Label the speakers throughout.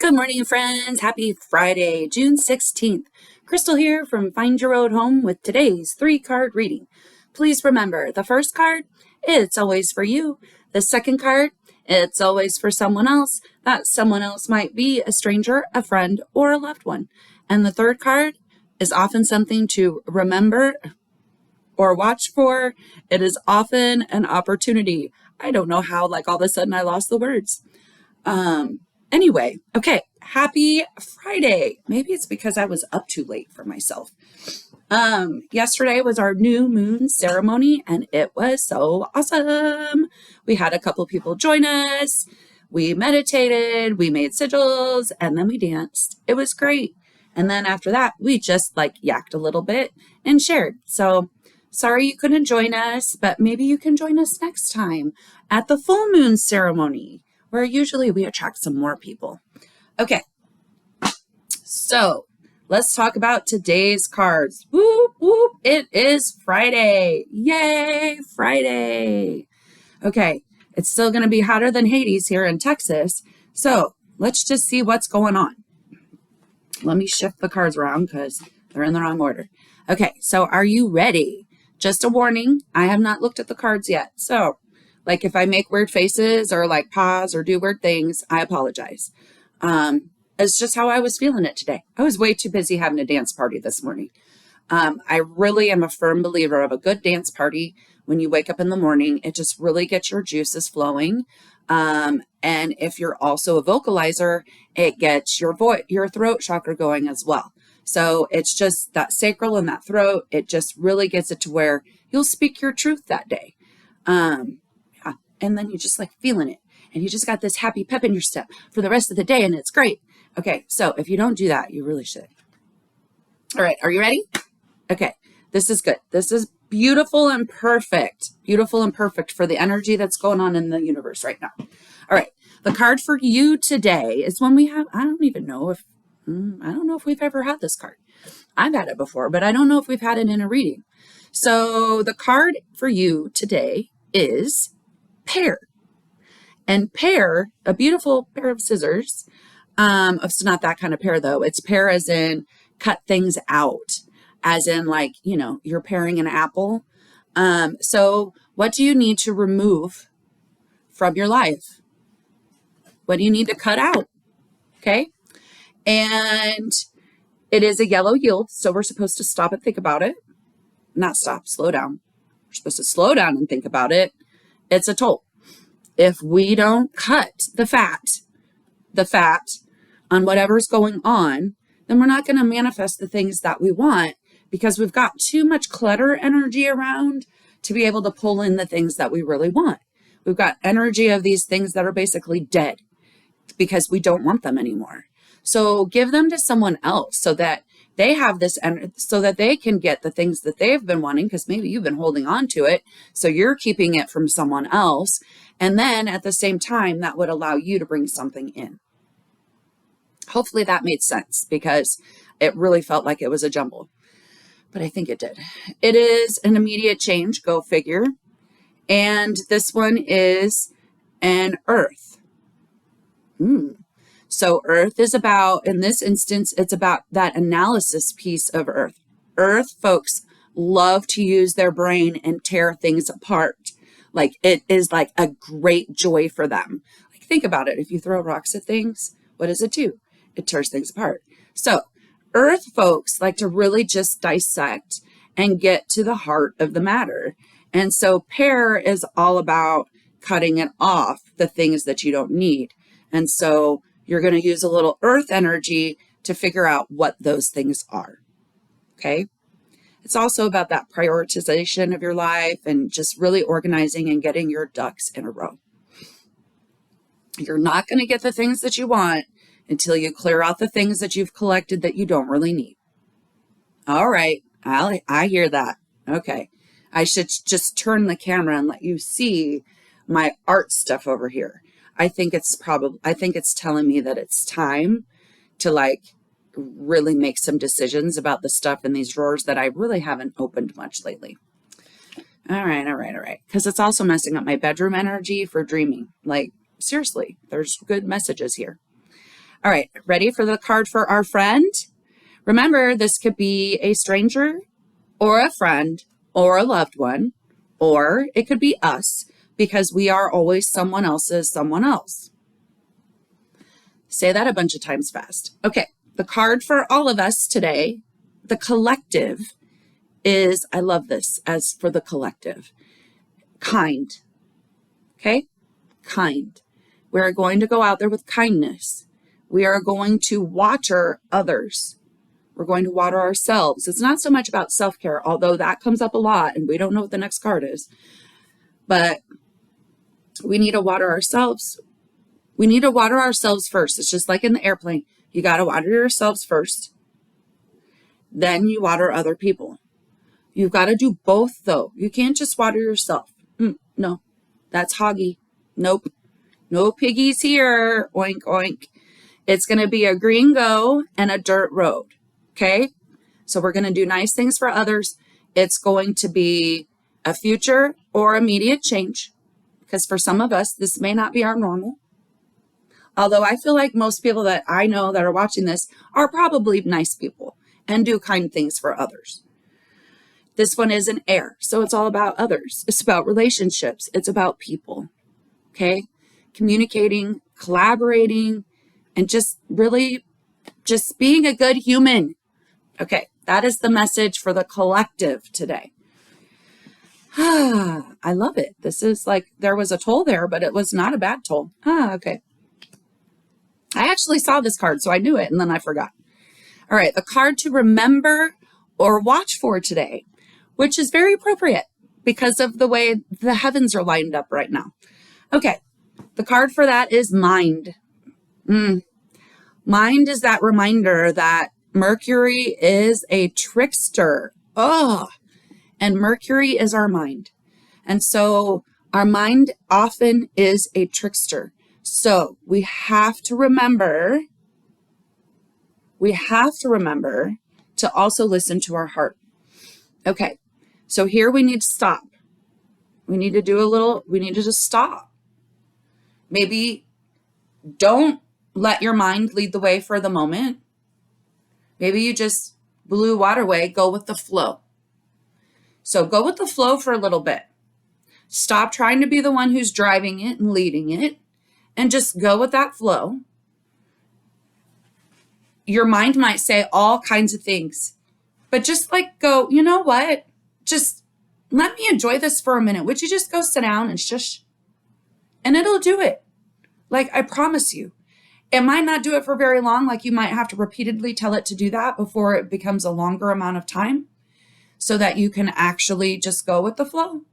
Speaker 1: Good morning, friends. Happy Friday, June 16th. Crystal here from Find Your Road Home with today's 3-card reading. Please remember, the first card, it's always for you. The second card, it's always for someone else. That someone else might be a stranger, a friend, or a loved one. And the third card is often something to remember or watch for. It is often an opportunity. I don't know how, all of a sudden I lost the words. Anyway, okay, happy Friday. Maybe it's because I was up too late for myself. Yesterday was our new moon ceremony and it was so awesome. We had a couple people join us. We meditated, we made sigils, and then we danced. It was great. And then after that, we just yacked a little bit and shared. So sorry you couldn't join us, but maybe you can join us next time at the full moon ceremony, where usually we attract some more people. Okay, so let's talk about today's cards. Whoop, whoop, it is Friday. Yay, Friday. Okay, it's still going to be hotter than Hades here in Texas. So let's just see what's going on. Let me shift the cards around because they're in the wrong order. Okay, so are you ready? Just a warning, I have not looked at the cards yet. So if I make weird faces or pause or do weird things, I apologize. It's just how I was feeling it today. I was way too busy having a dance party this morning. I really am a firm believer of a good dance party. When you wake up in the morning, it just really gets your juices flowing. And if you're also a vocalizer, it gets your throat chakra going as well. So it's just that sacral and that throat. It just really gets it to where you'll speak your truth that day. And then you just feeling it. And you just got this happy pep in your step for the rest of the day. And it's great. Okay. So if you don't do that, you really should. All right. Are you ready? Okay. This is good. This is beautiful and perfect. Beautiful and perfect for the energy that's going on in the universe right now. All right. The card for you today is one we have. I don't know if we've ever had this card. I've had it before, but I don't know if we've had it in a reading. So the card for you today is Pare. And Pare, a beautiful pair of scissors. It's not that kind of pear though. It's pare as in cut things out, as in you're paring an apple. So what do you need to remove from your life? What do you need to cut out? Okay. And it is a yellow yield. So we're supposed to stop and think about it. Not stop, slow down. We're supposed to slow down and think about it. It's a toll. If we don't cut the fat on whatever's going on, then we're not going to manifest the things that we want because we've got too much clutter energy around to be able to pull in the things that we really want. We've got energy of these things that are basically dead because we don't want them anymore. So give them to someone else so that they have this energy, so that they can get the things that they've been wanting, because maybe you've been holding on to it. So you're keeping it from someone else. And then at the same time, that would allow you to bring something in. Hopefully that made sense because it really felt like it was a jumble, but I think it did. It is an immediate change, go figure. And this one is an earth. So earth is about, in this instance, it's about that analysis piece of earth. Earth folks love to use their brain and tear things apart. It is a great joy for them. Think about it. If you throw rocks at things, what does it do? It tears things apart. So earth folks like to really just dissect and get to the heart of the matter. And so Pare is all about cutting it off, the things that you don't need. And so you're going to use a little earth energy to figure out what those things are. Okay. It's also about that prioritization of your life and just really organizing and getting your ducks in a row. You're not going to get the things that you want until you clear out the things that you've collected that you don't really need. All right. I hear that. Okay. I should just turn the camera and let you see my art stuff over here. I think it's telling me that it's time to really make some decisions about the stuff in these drawers that I really haven't opened much lately. All right. Because it's also messing up my bedroom energy for dreaming. Seriously, there's good messages here. All right, ready for the card for our friend? Remember, this could be a stranger or a friend or a loved one, or it could be us because we are always someone else's someone else. Say that a bunch of times fast. Okay, the card for all of us today, the collective, is, I love this as for the collective, kind. Okay, kind. We're going to go out there with kindness. We are going to water others. We're going to water ourselves. It's not so much about self-care, although that comes up a lot and we don't know what the next card is. But we need to water ourselves. We need to water ourselves first. It's just like in the airplane. You got to water yourselves first. Then you water other people. You've got to do both, though. You can't just water yourself. No, that's hoggy. Nope. No piggies here. Oink, oink. It's going to be a green go and a dirt road. Okay? So we're going to do nice things for others. It's going to be a future or immediate change. Because for some of us, this may not be our normal. Although I feel like most people that I know that are watching this are probably nice people and do kind things for others. This one is an air, so it's all about others. It's about relationships. It's about people, okay? Communicating, collaborating, and just really just being a good human. Okay, that is the message for the collective today. I love it. This is like, there was a toll there, but it was not a bad toll. Okay. I actually saw this card, so I knew it, and then I forgot. All right, the card to remember or watch for today, which is very appropriate because of the way the heavens are lined up right now. Okay, the card for that is mind. Mind is that reminder that Mercury is a trickster. And Mercury is our mind. And so our mind often is a trickster. So we have to remember to also listen to our heart. Okay, so here we need to stop. We need to just stop. Maybe don't let your mind lead the way for the moment. Maybe you just blew water away, go with the flow. So go with the flow for a little bit. Stop trying to be the one who's driving it and leading it, and just go with that flow. Your mind might say all kinds of things, but just like go, you know what? Just let me enjoy this for a minute. Would you just go sit down and shush? And it'll do it. Like, I promise you. It might not do it for very long. Like, you might have to repeatedly tell it to do that before it becomes a longer amount of time so that you can actually just go with the flow.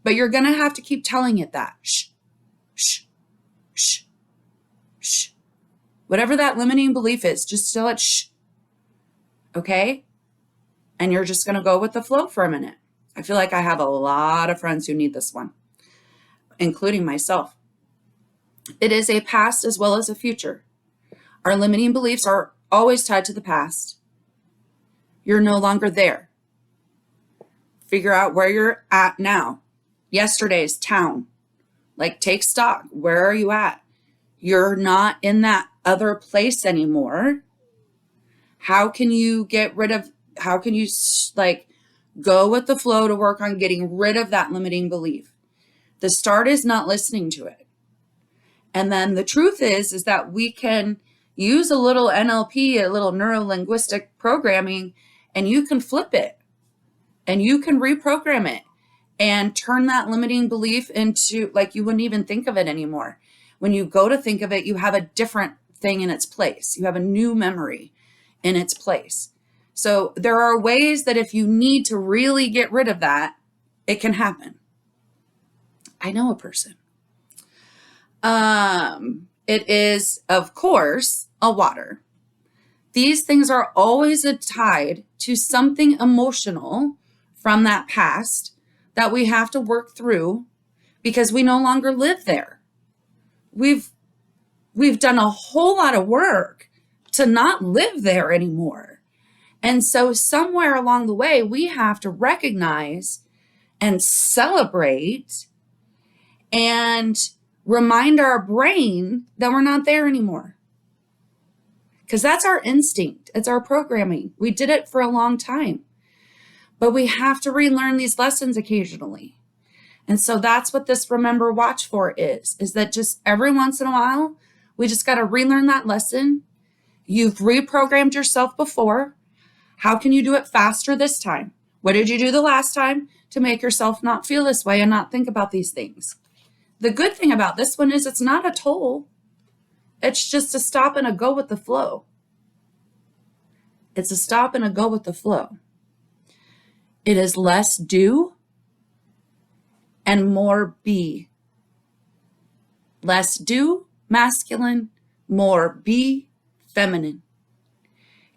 Speaker 1: But you're going to have to keep telling it that. Shh, shh, shh, shh. Whatever that limiting belief is, just tell it shh. Okay? And you're just going to go with the flow for a minute. I feel like I have a lot of friends who need this one, including myself. It is a past as well as a future. Our limiting beliefs are always tied to the past. You're no longer there. Figure out where you're at now. Yesterday's town. Like, take stock. Where are you at? You're not in that other place anymore. How can you go with the flow to work on getting rid of that limiting belief? The start is not listening to it. And then the truth is that we can use a little NLP, a little neuro-linguistic programming, and you can flip it and you can reprogram it and turn that limiting belief into, like, you wouldn't even think of it anymore. When you go to think of it, you have a different thing in its place. You have a new memory in its place. So there are ways that if you need to really get rid of that, it can happen. I know a person. It is, of course, a water. These things are always tied to something emotional from that past that we have to work through because we no longer live there. We've done a whole lot of work to not live there anymore. And so somewhere along the way, we have to recognize and celebrate and remind our brain that we're not there anymore. because that's our instinct. It's our programming. We did it for a long time, but we have to relearn these lessons occasionally. And so that's what this remember watch for is that just every once in a while, we just got to relearn that lesson. You've reprogrammed yourself before. How can you do it faster this time? What did you do the last time to make yourself not feel this way and not think about these things? The good thing about this one is it's not a toll. It's just a stop and a go with the flow. It's a stop and a go with the flow. It is less do and more be. Less do, masculine, more be, feminine.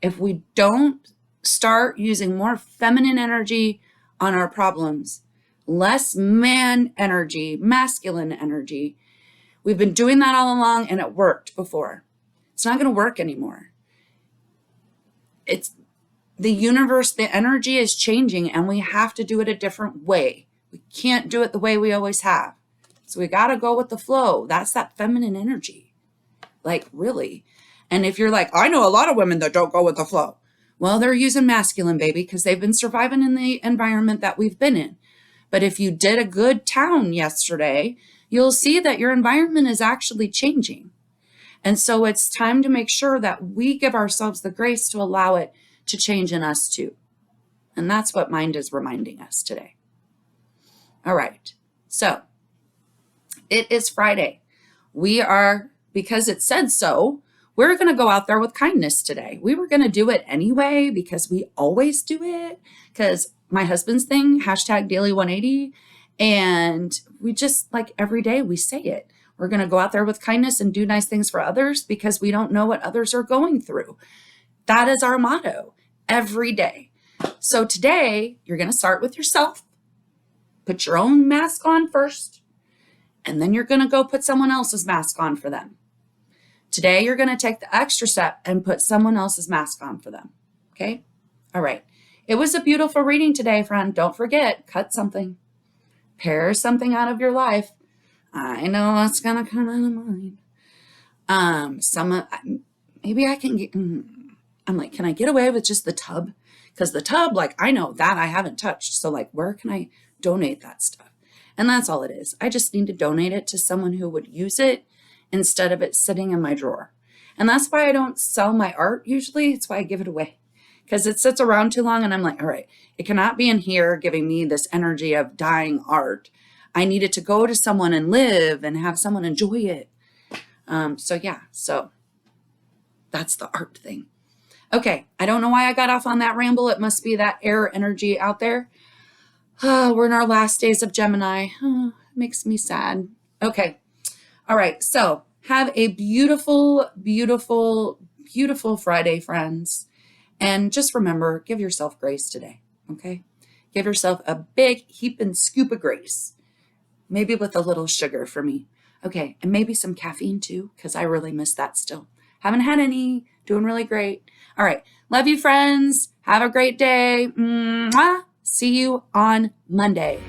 Speaker 1: If we don't start using more feminine energy on our problems, less man energy, masculine energy, we've been doing that all along and it worked before. It's not going to work anymore. It's the universe, the energy is changing and we have to do it a different way. We can't do it the way we always have. So we got to go with the flow. That's that feminine energy. Like really. And if you're like, I know a lot of women that don't go with the flow. Well, they're using masculine, baby, because they've been surviving in the environment that we've been in. But if you did a good town yesterday, you'll see that your environment is actually changing. And so it's time to make sure that we give ourselves the grace to allow it to change in us too. And that's what mind is reminding us today. All right. So it is Friday. We are, because it said so, we're going to go out there with kindness today. We were going to do it anyway because we always do it. Because my husband's thing, #daily180. And we just like every day we say it. We're going to go out there with kindness and do nice things for others because we don't know what others are going through. That is our motto every day. So today you're going to start with yourself. Put your own mask on first. And then you're going to go put someone else's mask on for them. Today, you're going to take the extra step and put someone else's mask on for them. Okay? All right. It was a beautiful reading today, friend. Don't forget, cut something. Pare something out of your life. I know it's going to come out of mine. Maybe I can get, I'm like, can I get away with just the tub? Because the tub, like, I know that I haven't touched. So like, where can I donate that stuff? And that's all it is. I just need to donate it to someone who would use it instead of it sitting in my drawer. And that's why I don't sell my art usually. It's why I give it away. Because it sits around too long and I'm like, all right, it cannot be in here giving me this energy of dying art. I need it to go to someone and live and have someone enjoy it. So that's the art thing. Okay, I don't know why I got off on that ramble. It must be that air energy out there. We're in our last days of Gemini. Makes me sad. Okay. All right. So have a beautiful, beautiful, beautiful Friday, friends. And just remember, give yourself grace today. Okay. Give yourself a big heap and scoop of grace. Maybe with a little sugar for me. Okay. And maybe some caffeine too, because I really miss that still. Haven't had any. Doing really great. All right. Love you, friends. Have a great day. Mwah. See you on Monday.